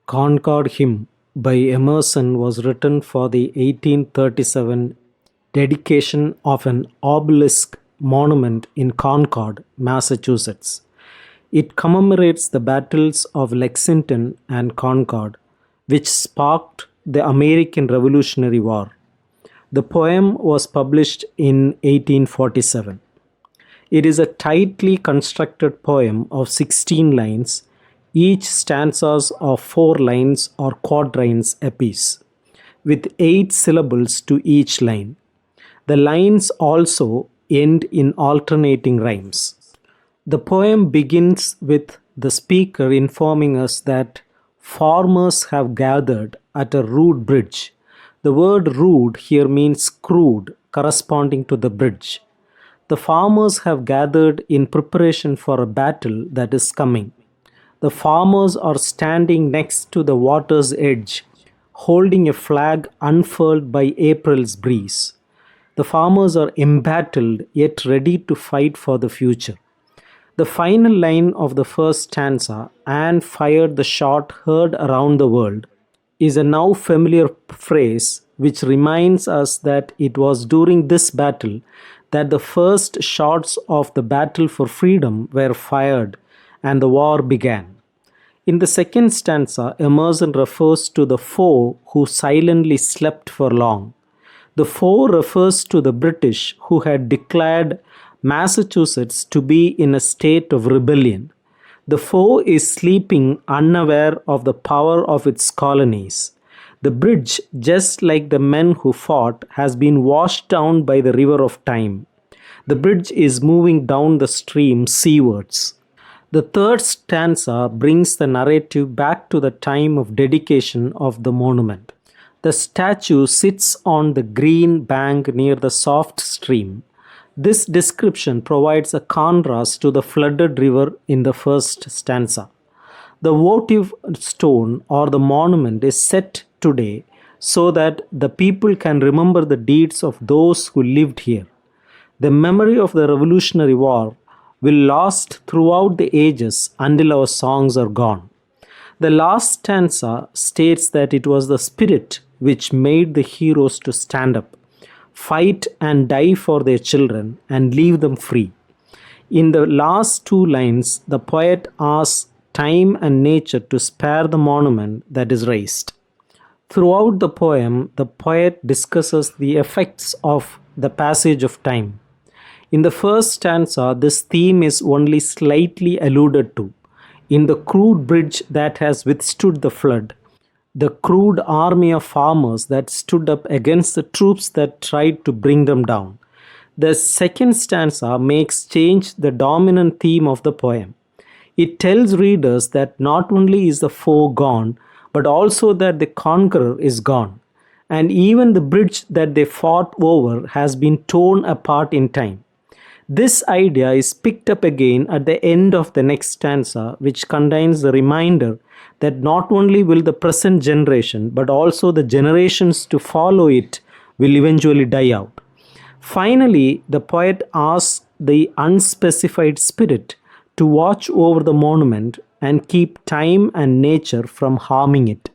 Concord hymn by Emerson was written for the 1837 dedication of an obelisk monument in Concord, Massachusetts. It commemorates the battles of Lexington and Concord, which sparked the American Revolutionary War. The poem was published in 1847. It is a tightly constructed poem of 16 lines, each stanzas of 4 lines or quatrains apiece, with 8 syllables to each line. The lines also end in alternating rhymes. The poem begins with the speaker informing us that farmers have gathered at a rude bridge. The word rude here means crude, corresponding to the bridge. The farmers have gathered in preparation for a battle that is coming. The farmers are standing next to the water's edge, holding a flag unfurled by April's breeze. The farmers are embattled yet ready to fight for the future. The final line of the first stanza, "and fired the shot heard around the world," is a now familiar phrase which reminds us that it was during this battle that the first shots of the battle for freedom were fired and the war began. In the second stanza, Emerson refers to the foe who silently slept for long. The foe refers to the British who had declared Massachusetts to be in a state of rebellion. The foe is sleeping unaware of the power of its colonies. The bridge, just like the men who fought, has been washed down by the river of time. The bridge is moving down the stream seawards. The third stanza brings the narrative back to the time of dedication of the monument. The statue sits on the green bank near the soft stream. This description provides a contrast to the flooded river in the first stanza. The votive stone or the monument is set today so that the people can remember the deeds of those who lived here. The memory of the Revolutionary War will last throughout the ages until our songs are gone. The last stanza states that it was the spirit which made the heroes to stand up, fight and die for their children, and leave them free. In the last 2 lines, the poet asks time and nature to spare the monument that is raised. Throughout the poem, the poet discusses the effects of the passage of time. In the first stanza, this theme is only slightly alluded to. In the crude bridge that has withstood the flood, the crude army of farmers that stood up against the troops that tried to bring them down. The second stanza makes change the dominant theme of the poem. It tells readers that not only is the foe gone, but also that the conqueror is gone. And even the bridge that they fought over has been torn apart in time. This idea is picked up again at the end of the next stanza, which contains the reminder that not only will the present generation, but also the generations to follow it will eventually die out. Finally, the poet asks the unspecified spirit to watch over the monument and keep time and nature from harming it.